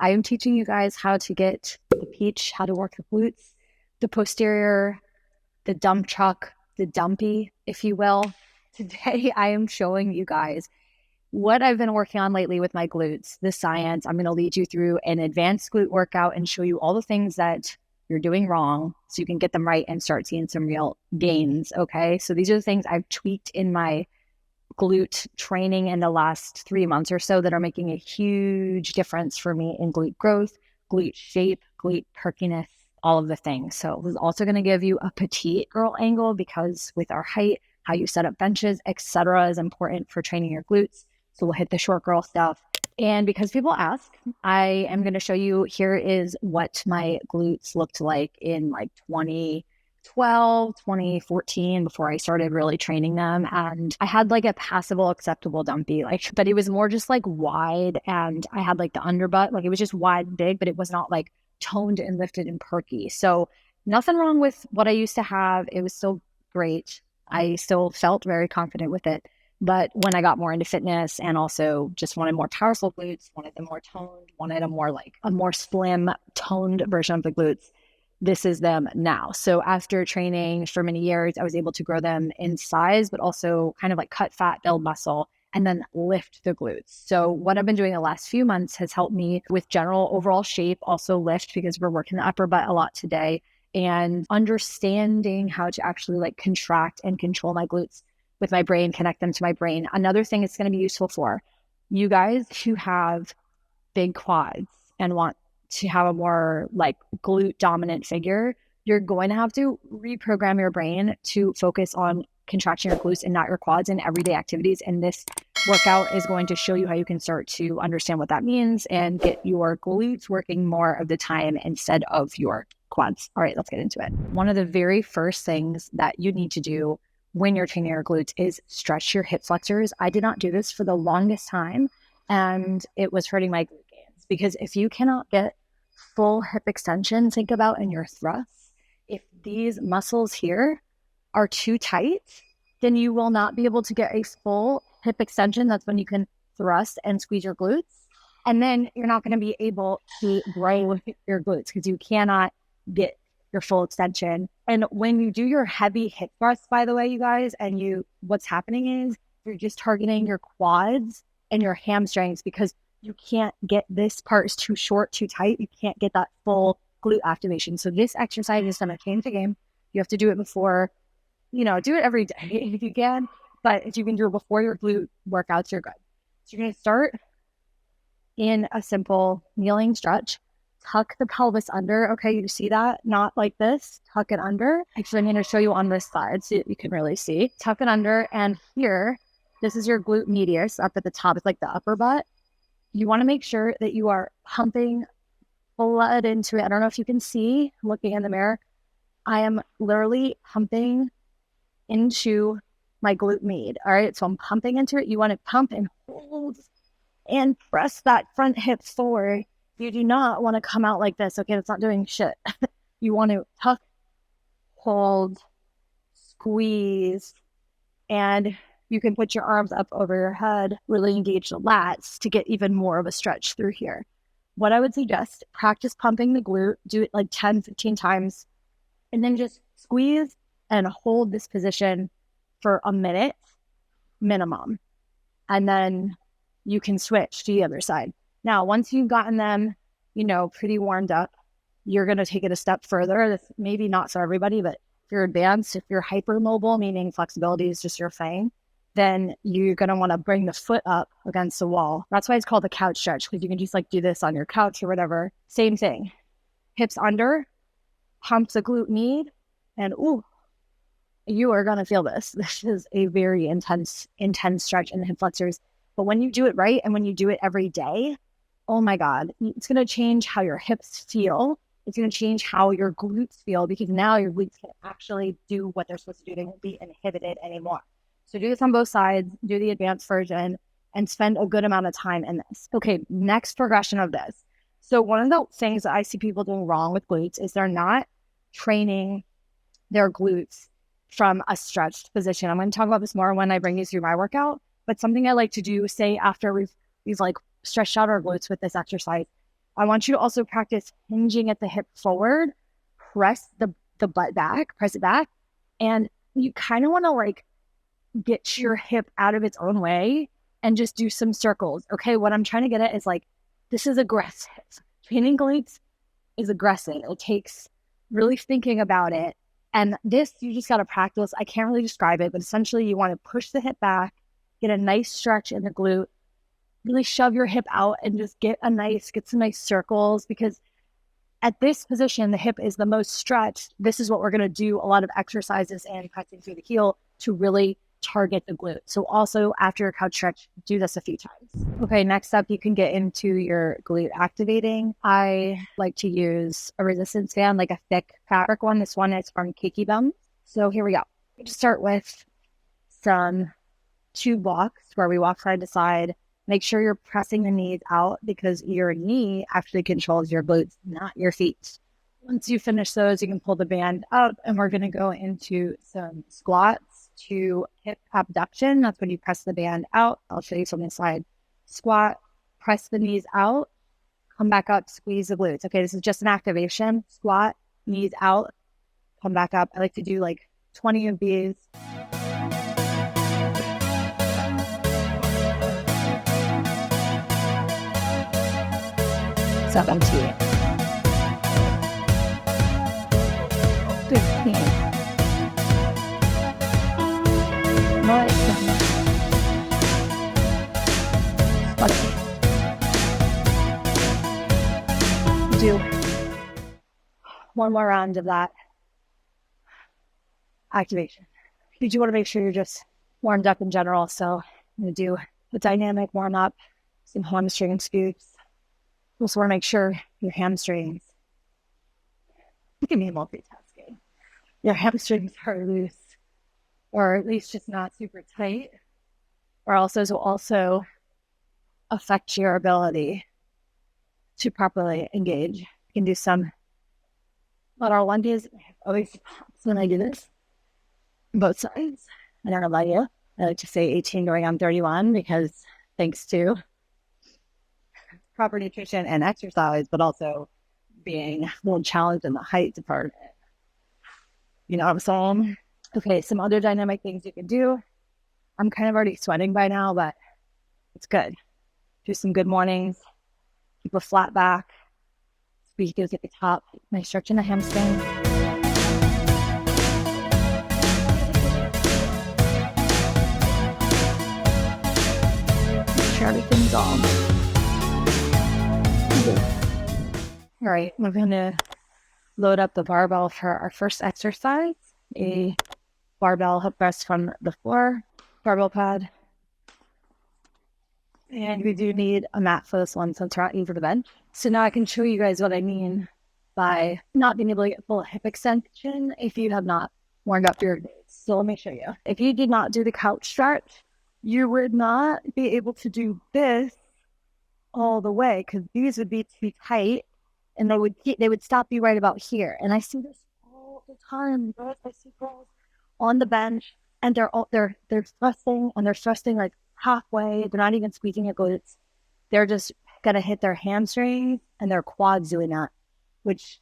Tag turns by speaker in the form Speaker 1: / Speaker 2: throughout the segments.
Speaker 1: I am teaching you guys how to get the peach, how to work the glutes, the posterior, the dump truck, the dumpy, if you will. Today, I am showing you guys what I've been working on lately with my glutes, the science. I'm going to lead you through an advanced glute workout and show you all the things that you're doing wrong so you can get them right and start seeing some real gains. Okay. So these are the things I've tweaked in my glute training in the last 3 months or so that are making a huge difference for me in glute growth, glute shape, glute perkiness, all of the things. So this is also going to give you a petite girl angle because with our height, how you set up benches, etc., is important for training your glutes. So we'll hit the short girl stuff. And because people ask, I am going to show you, here is what my glutes looked like in like 2012, 2014, before I started really training them. And I had like a passable, acceptable dumpy, but it was more just like wide. And I had like the underbutt, like it was just wide and big, but it was not like toned and lifted and perky. So nothing wrong with what I used to have. It was still great. I still felt very confident with it. But when I got more into fitness and also just wanted more powerful glutes, wanted them more toned, wanted a more slim toned version of the glutes, this is them now. So after training for many years, I was able to grow them in size, but also kind of like cut fat, build muscle, and then lift the glutes. So what I've been doing the last few months has helped me with general overall shape, also lift because we're working the upper butt a lot today, and understanding how to actually like contract and control my glutes with my brain, connect them to my brain. Another thing it's going to be useful for you guys who have big quads and want to have a more like glute dominant figure, you're going to have to reprogram your brain to focus on contracting your glutes and not your quads in everyday activities. And this workout is going to show you how you can start to understand what that means and get your glutes working more of the time instead of your quads. All right, let's get into it. One of the very first things that you need to do when you're training your glutes is stretch your hip flexors. I did not do this for the longest time, and it was hurting my glute gains because if you cannot get full hip extension, think about in your thrusts, if these muscles here are too tight, then you will not be able to get a full hip extension. That's when you can thrust and squeeze your glutes. And then you're not going to be able to grow your glutes because you cannot get your full extension. And when you do your heavy hip thrusts, by the way, you guys, and what's happening is you're just targeting your quads and your hamstrings because you can't get this part is too short, too tight. You can't get that full glute activation. So this exercise is going to change the game. You have to do it before, do it every day if you can. But if you can do it before your glute workouts, you're good. So you're going to start in a simple kneeling stretch. Tuck the pelvis under. Okay, you see that? Not like this. Tuck it under. Actually, I'm going to show you on this side so you can really see. Tuck it under. And here, this is your glute medius up at the top. It's like the upper butt. You want to make sure that you are pumping blood into it. I don't know if you can see looking in the mirror. I am literally pumping into my glute med. All right, so I'm pumping into it. You want to pump and hold and press that front hip forward. You do not want to come out like this. Okay, that's not doing shit. You want to tuck, hold, squeeze, and you can put your arms up over your head, really engage the lats to get even more of a stretch through here. What I would suggest, practice pumping the glute, do it like 10, 15 times, and then just squeeze and hold this position for a minute minimum. And then you can switch to the other side. Now, once you've gotten them, pretty warmed up, you're going to take it a step further. This maybe not for everybody, but if you're advanced, if you're hypermobile, meaning flexibility is just your thing, then you're going to want to bring the foot up against the wall. That's why it's called the couch stretch, because you can just like do this on your couch or whatever. Same thing. Hips under, pump the glute med, and you are going to feel this. This is a very intense stretch in the hip flexors. But when you do it right and when you do it every day, oh my God, it's going to change how your hips feel. It's going to change how your glutes feel because now your glutes can actually do what they're supposed to do. They won't be inhibited anymore. So do this on both sides, do the advanced version, and spend a good amount of time in this. Okay, next progression of this. So one of the things that I see people doing wrong with glutes is they're not training their glutes from a stretched position. I'm going to talk about this more when I bring you through my workout. But something I like to do, say after we've like stretched out our glutes with this exercise, I want you to also practice hinging at the hip forward, press the butt back, press it back. And you kind of want to like get your hip out of its own way and just do some circles. Okay, what I'm trying to get at is like, this is aggressive. Training glutes is aggressive. It takes really thinking about it. And this, you just got to practice. I can't really describe it, but essentially you want to push the hip back, get a nice stretch in the glute, really shove your hip out and just get some nice circles, because at this position, the hip is the most stretched. This is what we're going to do a lot of exercises and pressing through the heel to really target the glute. So also after your couch stretch, do this a few times. Okay, next up, you can get into your glute activating. I like to use a resistance band, like a thick fabric one. This one is from kickbacks. So here we go. We just start with some tube walks where we walk side to side. Make sure you're pressing the knees out because your knee actually controls your glutes, not your feet. Once you finish those, you can pull the band up and we're going to go into some squats to hip abduction. That's when you press the band out. I'll show you from the side. Squat, press the knees out, come back up, squeeze the glutes. Okay, this is just an activation. Squat, knees out, come back up. I like to do like 20 of these. 17, 15. Do one more round of that activation. You do want to make sure you're just warmed up in general. So I'm going to do a dynamic warm up, some hamstring scoops. You also want to make sure your hamstrings, you can be multitasking. Your hamstrings are loose, or at least just not super tight, or else those will also affect your ability to properly engage. You can do some lateral lunges. I always pops when I do this, both sides. I don't know about you. I like to say 18 going on 31 because thanks to proper nutrition and exercise, but also being a little challenged in the height department. You know what I'm saying? Okay, some other dynamic things you can do. I'm kind of already sweating by now, but it's good. Do some good mornings. Keep a flat back. Squeeze goes at the top. Nice stretch in the hamstring. Make sure everything's on. All right, we're going to load up the barbell for our first exercise. A barbell hip rest from the floor, barbell pad. And we do need a mat for this one since we're not using the bench. So now I can show you guys what I mean by not being able to get full hip extension if you have not warmed up your glutes. So let me show you. If you did not do the couch stretch, you would not be able to do this all the way because these would be too tight and they would stop you right about here. And I see this all the time. I see girls on the bench and they're thrusting and they're thrusting like halfway. They're not even squeezing their glutes. They're just gonna hit their hamstrings and their quads doing that, which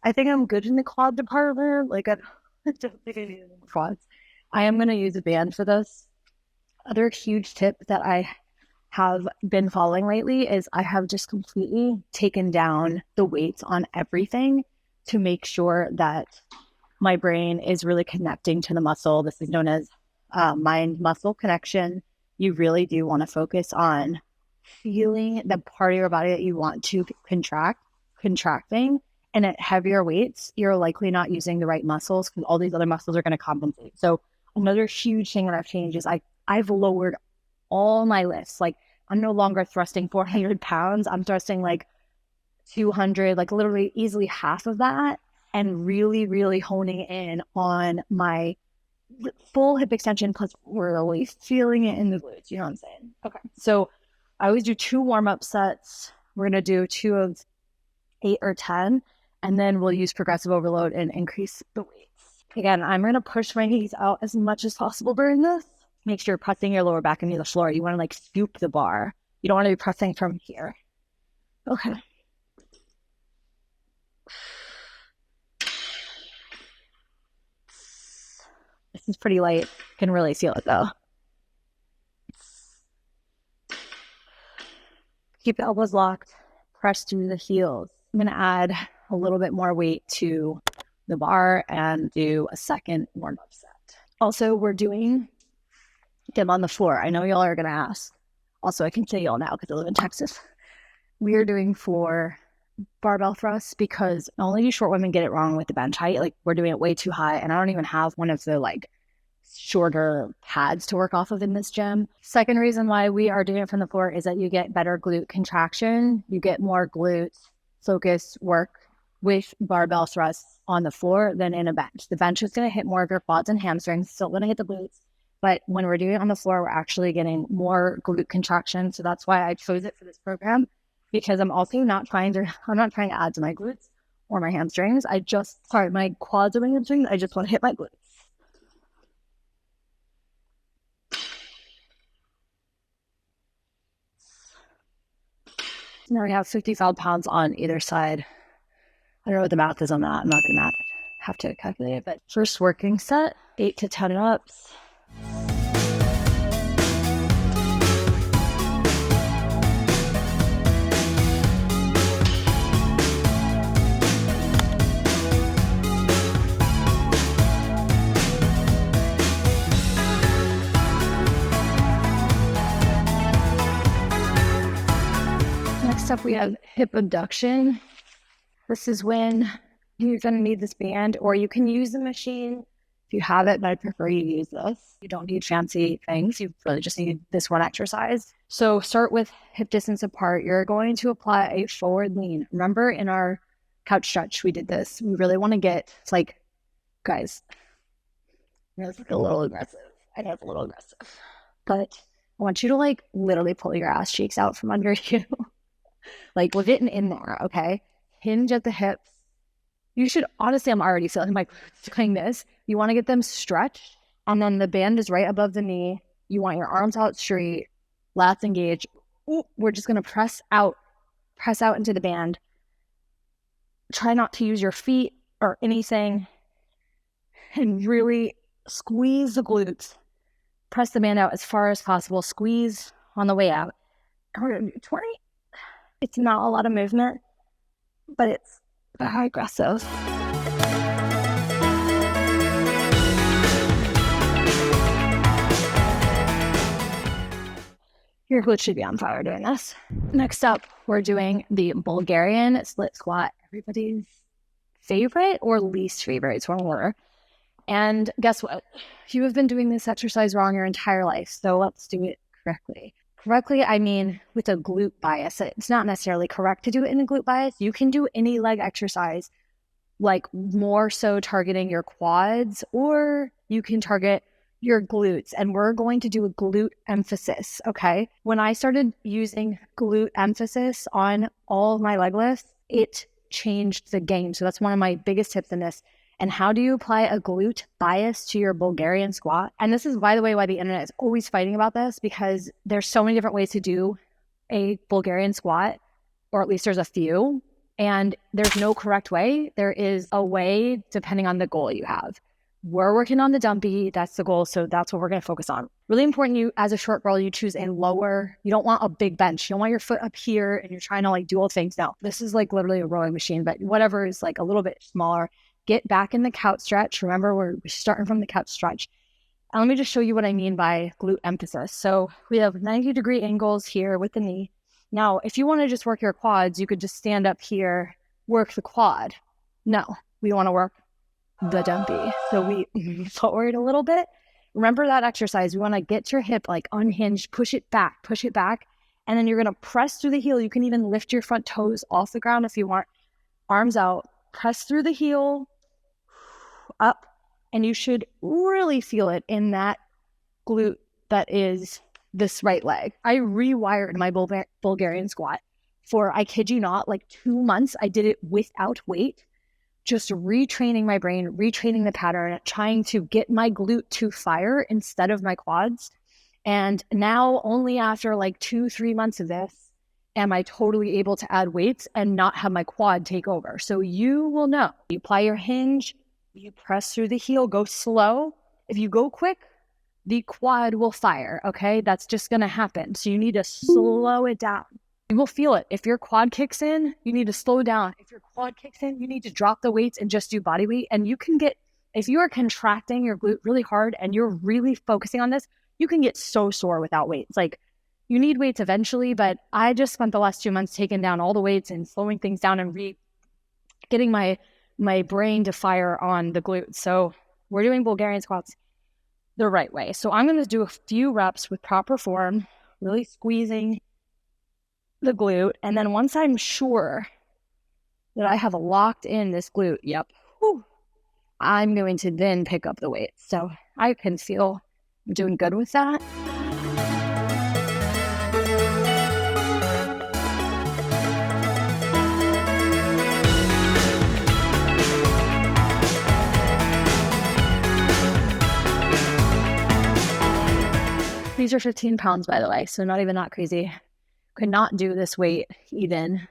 Speaker 1: I think I'm good in the quad department. Like I don't think I need any quads. I am gonna use a band for this. Other huge tip that I have been following lately is I have just completely taken down the weights on everything to make sure that my brain is really connecting to the muscle. This is known as mind-muscle connection. You really do want to focus on feeling the part of your body that you want to contracting. And at heavier weights, you're likely not using the right muscles because all these other muscles are going to compensate. So another huge thing that I've changed is I've lowered all my lifts. Like I'm no longer thrusting 400 pounds. I'm thrusting like 200, like literally easily half of that, and really, really honing in on my full hip extension plus really feeling it in the glutes. You know what I'm saying? Okay. So I always do 2 warm-up sets. We're going to do 2 of 8 or 10, and then we'll use progressive overload and increase the weights. Again, I'm going to push my knees out as much as possible during this. Make sure you're pressing your lower back into the floor. You want to like scoop the bar. You don't want to be pressing from here. Okay. This is pretty light. Can really feel it though. Keep the elbows locked. Press through the heels. I'm going to add a little bit more weight to the bar and do a second warm-up set. Also, we're doing them on the floor. I know y'all are going to ask. Also, I can say y'all now because I live in Texas. We are doing 4 barbell thrusts because only do short women get it wrong with the bench height. Like, we're doing it way too high, and I don't even have one of the like shorter pads to work off of in this gym. Second reason why we are doing it from the floor is that you get better glute contraction. You get more glute focus work with barbell thrusts on the floor than in a bench. The bench is going to hit more of your quads and hamstrings, still going to hit the glutes. But when we're doing it on the floor, we're actually getting more glute contraction. So that's why I chose it for this program, because I'm also not trying to add to my glutes or my hamstrings. My quads or my hamstrings. I just want to hit my glutes. Now we have 55 pounds on either side. I don't know what the math is on that. I'm not good at math. I have to calculate it. But first working set, 8 to 10 ups. Next up, we have hip abduction. This is when you're going to need this band, or you can use the machine if you have it, but I prefer you use this. You don't need fancy things. You really just need this one exercise. So start with hip distance apart. You're going to apply a forward lean. Remember in our couch stretch, we did this. We really want to get, it's like, guys, it's like a little aggressive. I know it's a little aggressive, but I want you to like literally pull your ass cheeks out from under you. Like with it in there, okay? Hinge at the hips. You should, honestly, I'm already feeling my glutes doing this. You want to get them stretched, and then the band is right above the knee. You want your arms out straight, lats engaged. Ooh, we're just going to press out into the band. Try not to use your feet or anything, and really squeeze the glutes. Press the band out as far as possible. Squeeze on the way out. And we're going to do 20. It's not a lot of movement, but it's very aggressive. Your glutes should be on fire doing this. Next up, we're doing the Bulgarian split squat. Everybody's favorite or least favorite. It's one more. And guess what? You have been doing this exercise wrong your entire life, so let's do it correctly. Correctly, I mean with a glute bias. It's not necessarily correct to do it in a glute bias. You can do any leg exercise, like more so targeting your quads, or you can target your glutes. And we're going to do a glute emphasis, okay? When I started using glute emphasis on all of my leg lifts, it changed the game. So that's one of my biggest tips in this. And how do you apply a glute bias to your Bulgarian squat? And this is, by the way, why the internet is always fighting about this, because there's so many different ways to do a Bulgarian squat, or at least there's a few, and there's no correct way. There is a way depending on the goal you have. We're working on the dumpy. That's the goal. So that's what we're going to focus on. Really important, you as a short girl, you choose a lower, you don't want a big bench. You don't want your foot up here and you're trying to like do all things. No, this is like literally a rowing machine, but whatever is like a little bit smaller. Get back in the couch stretch. Remember, we're starting from the couch stretch. And let me just show you what I mean by glute emphasis. So we have 90-degree angles here with the knee. Now, if you want to just work your quads, you could just stand up here, work the quad. No, we want to work the dumpy. So we move forward a little bit. Remember that exercise. We want to get your hip like unhinged, push it back. And then you're going to press through the heel. You can even lift your front toes off the ground if you want. Arms out, press through the heel, up, and you should really feel it in that glute that is this right leg. I rewired my Bulgarian squat for, I kid you not, like 2 months. I did it without weight, just retraining my brain, retraining the pattern, trying to get my glute to fire instead of my quads. And now only after like 2-3 months of this am I totally able to add weights and not have my quad take over? So you will know. You apply your hinge, you press through the heel, go slow. If you go quick, the quad will fire, okay? That's just gonna happen. So you need to slow it down. You will feel it. If your quad kicks in, you need to slow down. If your quad kicks in, you need to drop the weights and just do body weight. And you can get, if you are contracting your glute really hard and you're really focusing on this, you can get so sore without weights. Like, you need weights eventually, but I just spent the last 2 months taking down all the weights and slowing things down and getting my brain to fire on the glutes. So we're doing Bulgarian squats the right way. So I'm going to do a few reps with proper form, really squeezing the glute. And then once I'm sure that I have locked in this glute, I'm going to then pick up the weights. So I can feel I'm doing good with that. These are 15 pounds, by the way, so not even that crazy. Could not do this weight even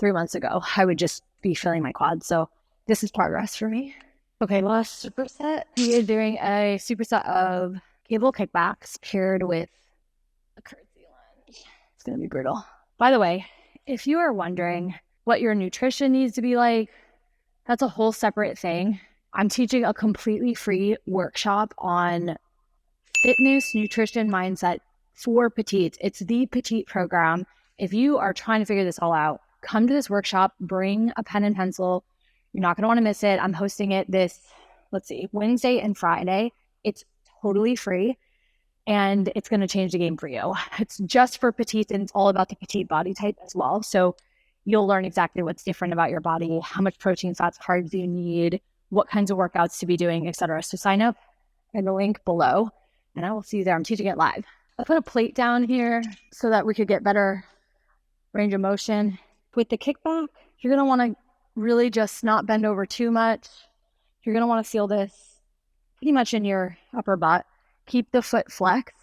Speaker 1: 3 months ago. I would just be feeling my quad. So this is progress for me. Okay, last superset. We are doing a superset of cable kickbacks paired with a curtsey lunge. It's going to be brutal. By the way, if you are wondering what your nutrition needs to be like, that's a whole separate thing. I'm teaching a completely free workshop on fitness, nutrition, mindset for petite. It's the petite program. If you are trying to figure this all out, come to this workshop, bring a pen and pencil. You're not going to want to miss it. I'm hosting it this, Wednesday and Friday. It's totally free and it's going to change the game for you. It's just for petite and it's all about the petite body type as well. So you'll learn exactly what's different about your body, how much protein, fats, carbs you need, what kinds of workouts to be doing, etc. So sign up in the link below. And I will see you there. I'm teaching it live. I put a plate down here so that we could get better range of motion. With the kickback, you're going to want to really just not bend over too much. You're going to want to feel this pretty much in your upper butt. Keep the foot flexed.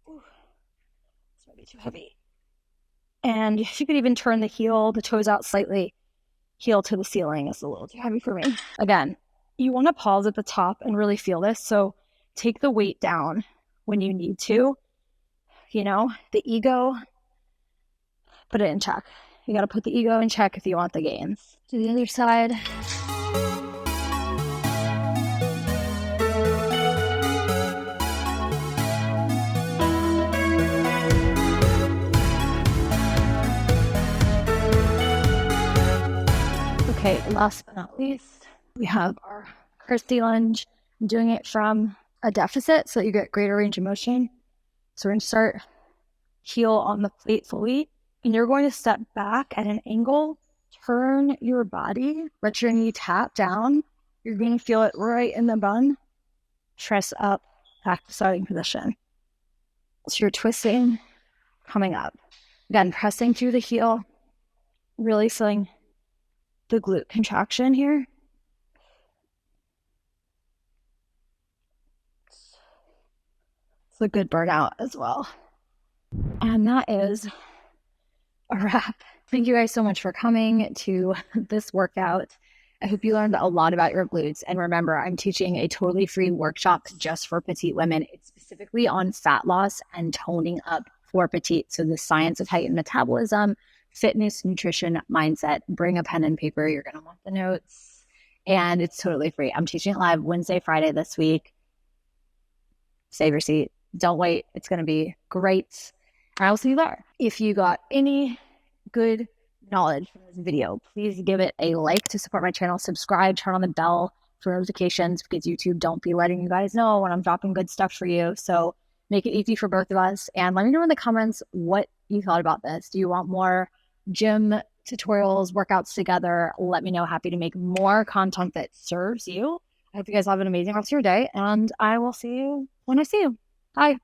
Speaker 1: This might be too heavy. And you could even turn the toes out slightly. Heel to the ceiling is a little too heavy for me. Again, you want to pause at the top and really feel this. So take the weight down when you need to. The ego, put it in check. You got to put the ego in check if you want the gains. To the other side. Okay, last but not least, we have our Curtsey lunge. I'm doing it from a deficit so that you get greater range of motion. So we're going to start heel on the plate fully, and you're going to step back at an angle, turn your body, let your knee tap down. You're going to feel it right in the bun. Press up, back to starting position. So you're twisting, coming up. Again, pressing through the heel, really feeling the glute contraction here. A good burnout as well. And that is a wrap. Thank you guys so much for coming to this workout. I hope you learned a lot about your glutes. And remember, I'm teaching a totally free workshop just for petite women. It's specifically on fat loss and toning up for petite. So the science of heightened metabolism, fitness, nutrition, mindset. Bring a pen and paper. You're going to want the notes. And it's totally free. I'm teaching it live Wednesday, Friday this week. Save your seat. Don't wait. It's going to be great. And I will see you there. If you got any good knowledge from this video, please give it a like to support my channel. Subscribe, turn on the bell for notifications because YouTube don't be letting you guys know when I'm dropping good stuff for you. So make it easy for both of us. And let me know in the comments what you thought about this. Do you want more gym tutorials, workouts together? Let me know. Happy to make more content that serves you. I hope you guys have an amazing rest of your day, and I will see you when I see you. Bye.